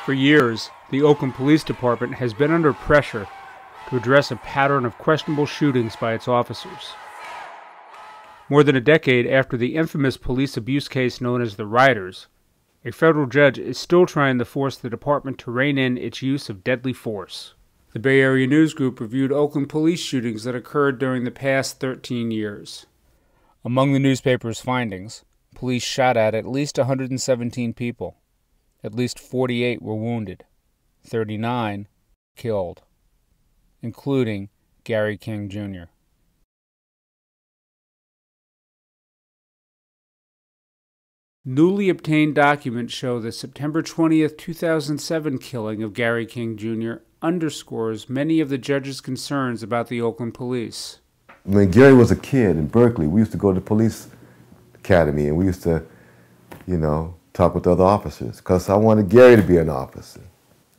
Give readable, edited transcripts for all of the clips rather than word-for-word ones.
For years, the Oakland Police Department has been under pressure to address a pattern of questionable shootings by its officers. More than a decade after the infamous police abuse case known as the Riders, a federal judge is still trying to force the department to rein in its use of deadly force. The Bay Area News Group reviewed Oakland police shootings that occurred during the past 13 years. Among the newspaper's findings, police shot at least 117 people. At least 48 were wounded, 39 killed, including Gary King Jr. Newly obtained documents show the September 20th, 2007 killing of Gary King Jr. underscores many of the judge's concerns about the Oakland police. When Gary was a kid in Berkeley, we used to go to the police academy and we used to, talk with other officers because I wanted Gary to be an officer.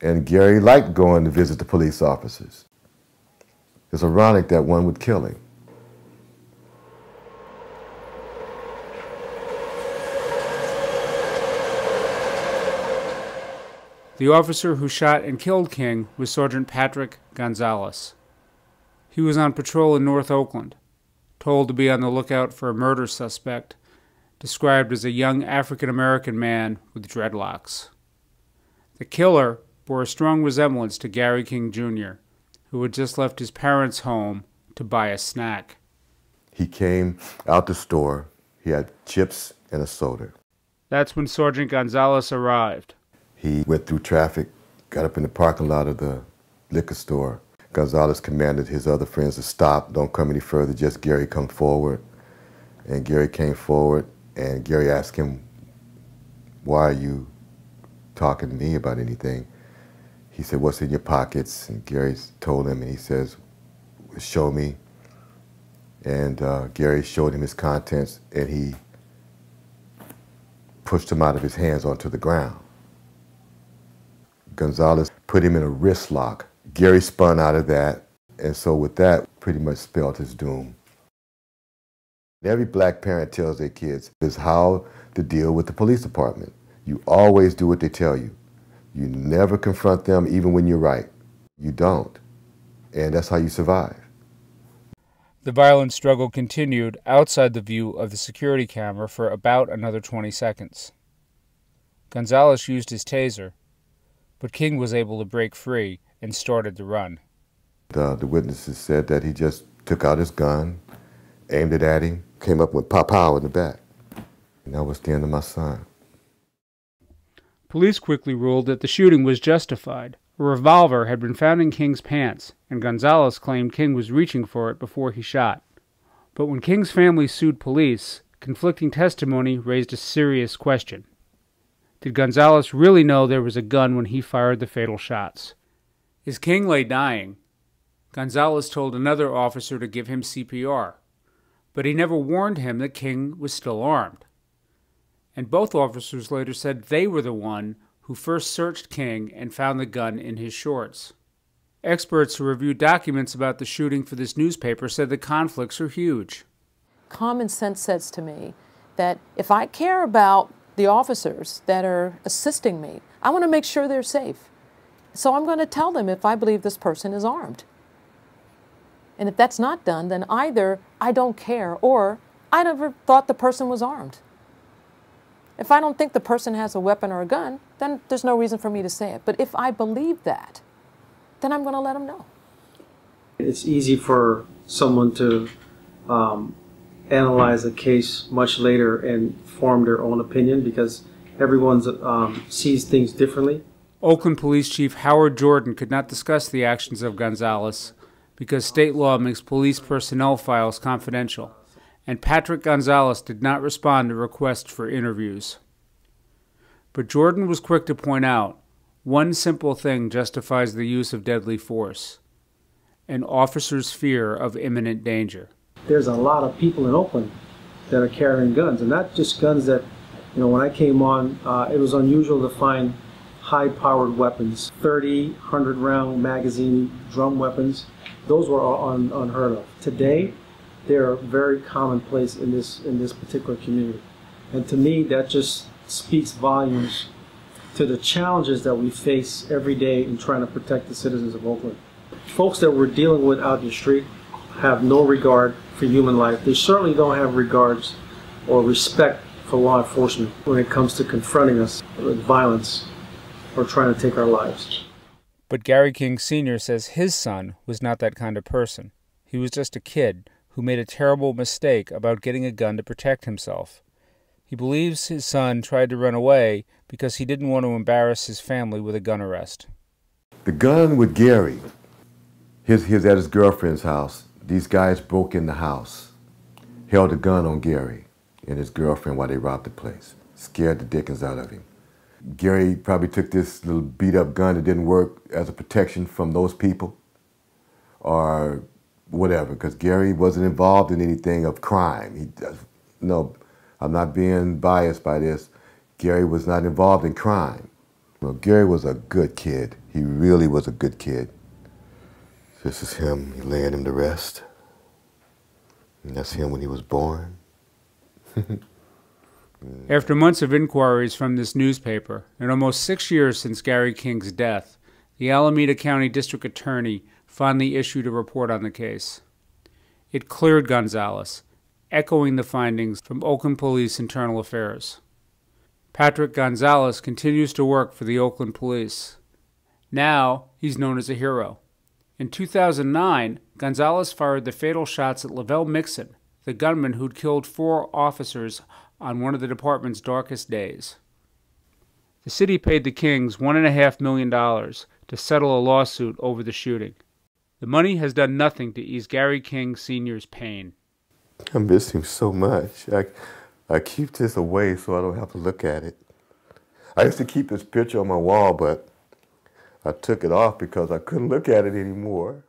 And Gary liked going to visit the police officers. It's ironic that one would kill him. The officer who shot and killed King was Sergeant Patrick Gonzalez. He was on patrol in North Oakland, told to be on the lookout for a murder suspect, described as a young African-American man with dreadlocks. The killer bore a strong resemblance to Gary King Jr., who had just left his parents' home to buy a snack. He came out the store. He had chips and a soda. That's when Sergeant Gonzalez arrived. He went through traffic, got up in the parking lot of the liquor store. Gonzalez commanded his other friends to stop, don't come any further, just Gary come forward. And Gary came forward, and Gary asked him, "Why are you talking to me about anything?" He said, "What's in your pockets?" And Gary told him, and he says, "Show me." And Gary showed him his contents, and he pushed him out of his hands onto the ground. Gonzalez put him in a wrist lock. Gary spun out of that, and so with that, pretty much spelled his doom. Every black parent tells their kids is how to deal with the police department. You always do what they tell you. You never confront them even when you're right. You don't. And that's how you survive. The violent struggle continued outside the view of the security camera for about another 20 seconds. Gonzalez used his taser, but King was able to break free and started to run. The witnesses said that he just took out his gun, aimed it at him, came up with pow-pow in the back. And that was the end of my son. Police quickly ruled that the shooting was justified. A revolver had been found in King's pants, and Gonzalez claimed King was reaching for it before he shot. But when King's family sued police, conflicting testimony raised a serious question. Did Gonzalez really know there was a gun when he fired the fatal shots? As King lay dying, Gonzalez told another officer to give him CPR, but he never warned him that King was still armed. And both officers later said they were the one who first searched King and found the gun in his shorts. Experts who reviewed documents about the shooting for this newspaper said the conflicts are huge. Common sense says to me that if I care about the officers that are assisting me, I want to make sure they're safe. So I'm going to tell them if I believe this person is armed. And if that's not done, then either I don't care or I never thought the person was armed. If I don't think the person has a weapon or a gun, then there's no reason for me to say it. But if I believe that, then I'm going to let them know. It's easy for someone to analyze a case much later and form their own opinion because everyone sees things differently. Oakland Police Chief Howard Jordan could not discuss the actions of Gonzalez because state law makes police personnel files confidential, and Patrick Gonzalez did not respond to requests for interviews. But Jordan was quick to point out one simple thing justifies the use of deadly force: an officer's fear of imminent danger. There's a lot of people in Oakland that are carrying guns, and not just guns that, when I came on, it was unusual to find high-powered weapons, 30, 100-round magazine drum weapons. Those were all unheard of. Today, they're very commonplace in this particular community. And to me, that just speaks volumes to the challenges that we face every day in trying to protect the citizens of Oakland. Folks that we're dealing with out in the street have no regard for human life. They certainly don't have regards or respect for law enforcement when it comes to confronting us with violence or trying to take our lives. But Gary King Sr. says his son was not that kind of person. He was just a kid who made a terrible mistake about getting a gun to protect himself. He believes his son tried to run away because he didn't want to embarrass his family with a gun arrest. The gun with Gary, he was at his girlfriend's house. These guys broke in the house, held a gun on Gary and his girlfriend while they robbed the place, scared the dickens out of him. Gary probably took this little beat-up gun that didn't work as a protection from those people or whatever, because Gary wasn't involved in anything of crime. No, I'm not being biased by this. Gary was not involved in crime. Well, Gary was a good kid. He really was a good kid. This is him laying him to rest. And that's him when he was born. After months of inquiries from this newspaper, and almost 6 years since Gary King's death, the Alameda County District Attorney finally issued a report on the case. It cleared Gonzalez, echoing the findings from Oakland Police Internal Affairs. Patrick Gonzalez continues to work for the Oakland Police. Now, he's known as a hero. In 2009, Gonzalez fired the fatal shots at Lavelle Mixon, the gunman who'd killed 4 officers on one of the department's darkest days. The city paid the Kings $1.5 million to settle a lawsuit over the shooting. The money has done nothing to ease Gary King Sr.'s pain. I miss him so much. I keep this away so I don't have to look at it. I used to keep this picture on my wall, but I took it off because I couldn't look at it anymore.